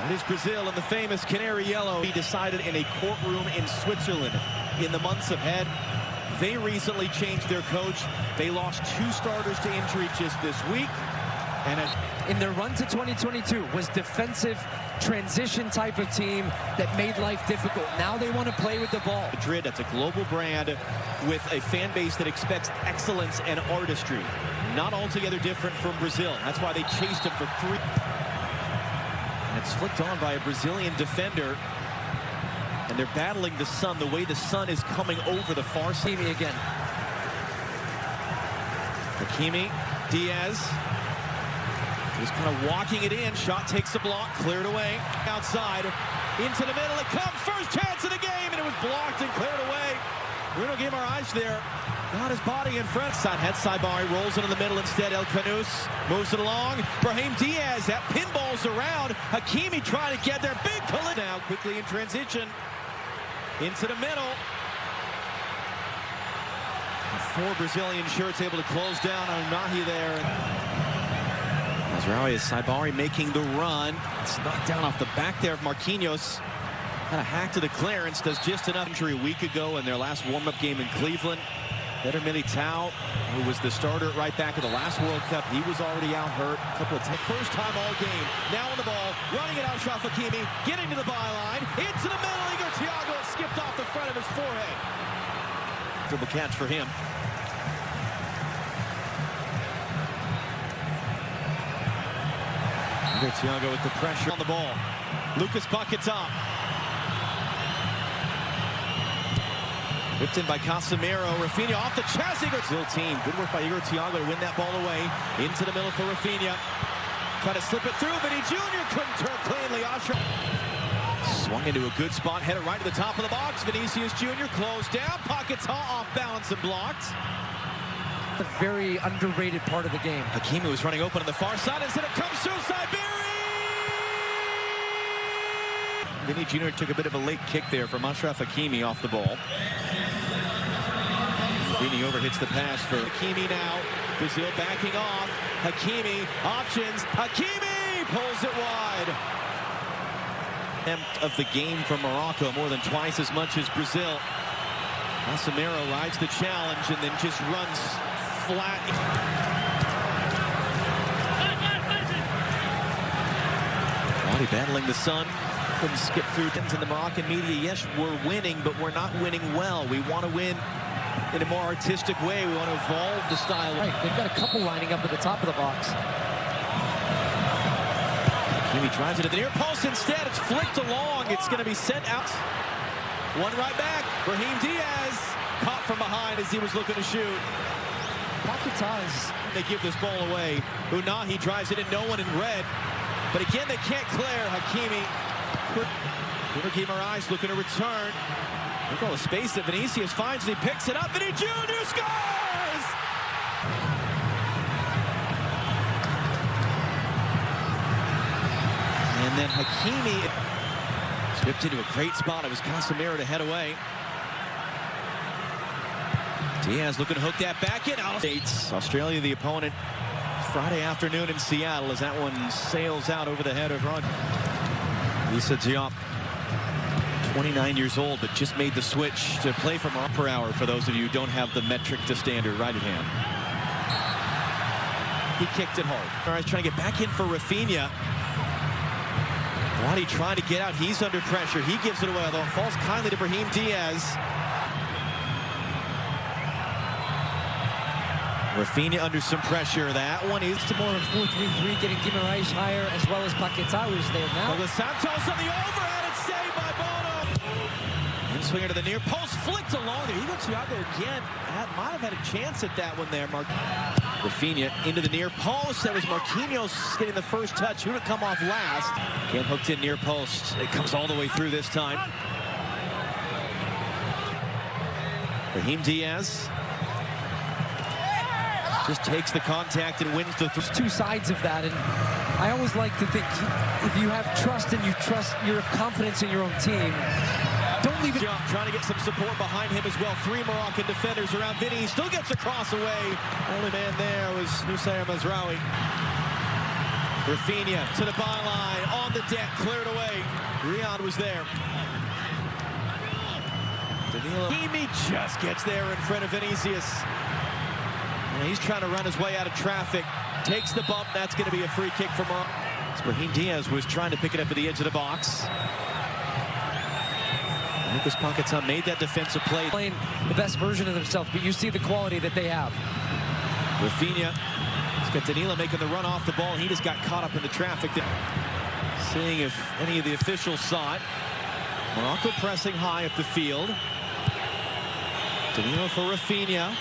It is Brazil in the famous Canary Yellow. He decided in a courtroom in Switzerland in the months ahead. They recently changed their coach. They lost 2 starters to injury just this week. And in their run to 2022 was defensive transition type of team that made life difficult. Now they want to play with the ball. Madrid, that's a global brand with a fan base that expects excellence and artistry. Not altogether different from Brazil. That's why they chased him for 3. And it's flicked on by a Brazilian defender. And they're battling the sun, the way the sun is coming over the far side. Hakimi again. Hakimi, Diaz. Just kind of walking it in. Shot takes the block, cleared away. Outside, into the middle it comes. First chance of the game, and it was blocked and cleared away. Bruno Guimaraes there. Got his body in front. Side head Saibari rolls it in the middle instead. El Canus moves it along. Brahim Diaz, that pinballs around. Hakimi trying to get there. Big collision now, quickly in transition. Into the middle. 4 Brazilian shirts able to close down on Nahi there. Mazraoui is Saibari making the run. It's knocked down off the back there of Marquinhos. Kind of hacked to the clearance. Does just enough. Injury a week ago in their last warm-up game in Cleveland. Eder Militao, who was the starter right back at the last World Cup. He was already out hurt. First time all game. Now on the ball. Running it out, Achraf Hakimi. Getting to the byline. Into the middle. Igor Thiago skipped off the front of his forehead. Dribble catch for him. Igor Thiago with the pressure on the ball. Lucas Paquetá. Whipped in by Casemiro. Rafinha off the chest. Brazil team. Good work by Igor Thiago to win that ball away. Into the middle for Rafinha. Try to slip it through. Vinny Jr. couldn't turn cleanly. Ashraf swung into a good spot. Headed right to the top of the box. Vinicius Jr. closed down. Paquetá off balance and blocked. A very underrated part of the game. Hakimi was running open on the far side. Instead it comes through Saibari. Vinny Jr. took a bit of a late kick there from Achraf Hakimi off the ball. Vinny overhits the pass for Hakimi now. Brazil backing off. Hakimi options. Hakimi pulls it wide. Of the game from Morocco, more than twice as much as Brazil. Casemiro rides the challenge and then just runs flat. Body battling the sun. Couldn't skip through into the Moroccan media. Yes, we're winning, but we're not winning well. We want to win in a more artistic way. We want to evolve the style. Right, they've got a couple lining up at the top of the box. Hakimi drives it to the near post instead. It's flicked along. It's going to be sent out. One right back. Brahim Diaz caught from behind as he was looking to shoot. Paquetá. They give this ball away. Unahi drives it in. No one in red. But again, they can't clear. Hakimi. Bruno Guimaraes looking to return. Look at all the space that Vinicius finds. He picks it up. Vinny Jr. scores! And then Hakimi slipped into a great spot. It was Casemiro to head away. Diaz looking to hook that back in. Australia the opponent Friday afternoon in Seattle as that one sails out over the head of Rod. Issa Diop, 29 years old, but just made the switch to play for Morocco per hour for those of you who don't have the metric to standard right at hand. He kicked it hard. All right, trying to get back in for Rafinha. Wadi trying to get out. He's under pressure. He gives it away, although it falls kindly to Brahim Diaz. Rafinha under some pressure. That one is to more of a 4-3-3, getting Guimaraes higher as well as Paquetá, who's there now. Well, Santos on the overhead. It's saved by Bono. And swinger to the near post, flicked along there. Igor Thiago again might have had a chance at that one there. Rafinha into the near post. That was Marquinhos getting the first touch. Who would come off last? Again, hooked in near post. It comes all the way through this time. Brahim Diaz just takes the contact and wins the. There's two sides of that, and I always like to think if you have trust and you have confidence in your own team, don't leave it. Trying to get some support behind him as well. 3 Moroccan defenders around Vinny. He still gets a cross away. Only man there was Noussair Mazraoui. Rafinha to the byline on the deck, cleared away. Riyad was there. Danilo just gets there in front of Vinicius. And he's trying to run his way out of traffic. Takes the bump. That's going to be a free kick for Morocco. Brahim Diaz was trying to pick it up at the edge of the box. Lucas Paquetá made that defensive play. Playing the best version of themselves, but you see the quality that they have. Rafinha. He's got Danilo making the run off the ball. He just got caught up in the traffic. Seeing if any of the officials saw it. Morocco pressing high up the field. Danilo for Rafinha.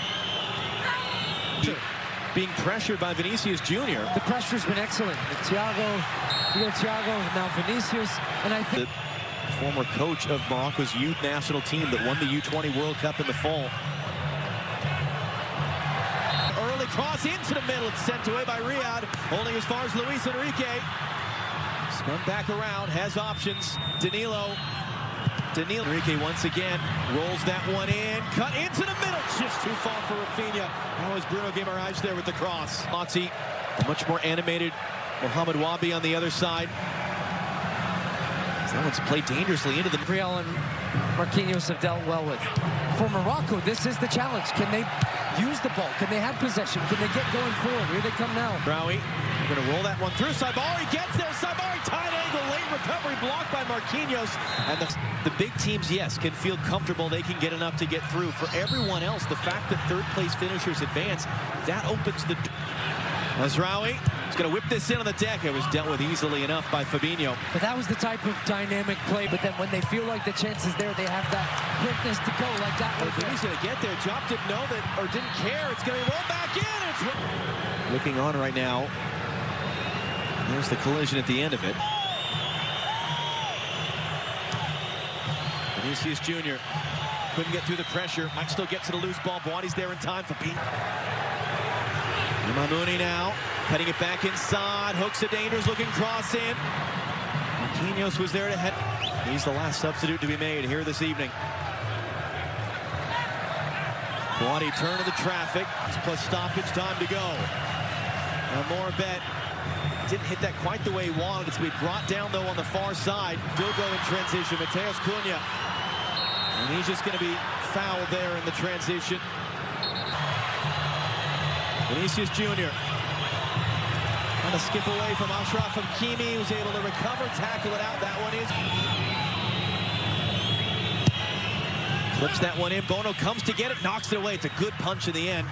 Being pressured by Vinicius Jr. The pressure's been excellent. Thiago, now Vinicius, and I think the former coach of Morocco's youth national team that won the U20 World Cup in the fall. Early cross into the middle. It's sent away by Riyad, holding as far as Luis Enrique. Spun back around, has options. Danilo. Enrique once again rolls that one in, cut into the middle, just too far for Rafinha. That was Bruno Guimaraes there with the cross. Lotzi, a much more animated Mohamed Wabi on the other side. That one's played dangerously into the... Gabriel and Marquinhos have dealt well with. For Morocco, this is the challenge. Can they use the ball? Can they have possession? Can they get going forward? Here they come now. Braui, we're going to roll that one through. Saibari gets there. Saibari, tight angle, late recovery, blocked by Marquinhos. And the big teams, yes, can feel comfortable. They can get enough to get through. For everyone else, the fact that third-place finishers advance, that opens the... Mazraoui is going to whip this in on the deck. It was dealt with easily enough by Fabinho. But that was the type of dynamic play. But then when they feel like the chance is there, they have that quickness to go like that. He's going to get there. Job didn't know that or didn't care. It's going to be rolled back in. It's looking on right now. And there's the collision at the end of it. Vinicius Jr. couldn't get through the pressure. Might still get to the loose ball. Buani's there in time for Pete. Mamouni now, cutting it back inside, hooks a dangerous looking cross in. Marquinhos was there to head. He's the last substitute to be made here this evening. Buani turn to the traffic, plus stoppage time to go. Morbet didn't hit that quite the way he wanted. It's going to be brought down though on the far side. Dilgo in transition, Mateus Cunha. And he's just going to be fouled there in the transition. Vinicius Jr. trying to skip away from Achraf Hakimi. He was able to recover, tackle it out. That one is. Flips that one in. Bono comes to get it, knocks it away. It's a good punch in the end.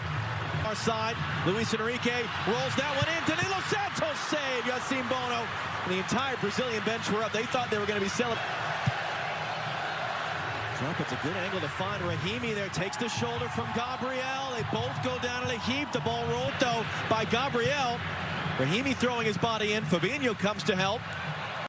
Our side, Luis Enrique rolls that one in. Danilo Santos save. Yacine Bono. And the entire Brazilian bench were up. They thought they were going to be celebrating. Trump, it's a good angle to find. Rahimi there takes the shoulder from Gabriel. They both go down in a heap. The ball rolled though by Gabriel. Rahimi throwing his body in. Fabinho comes to help.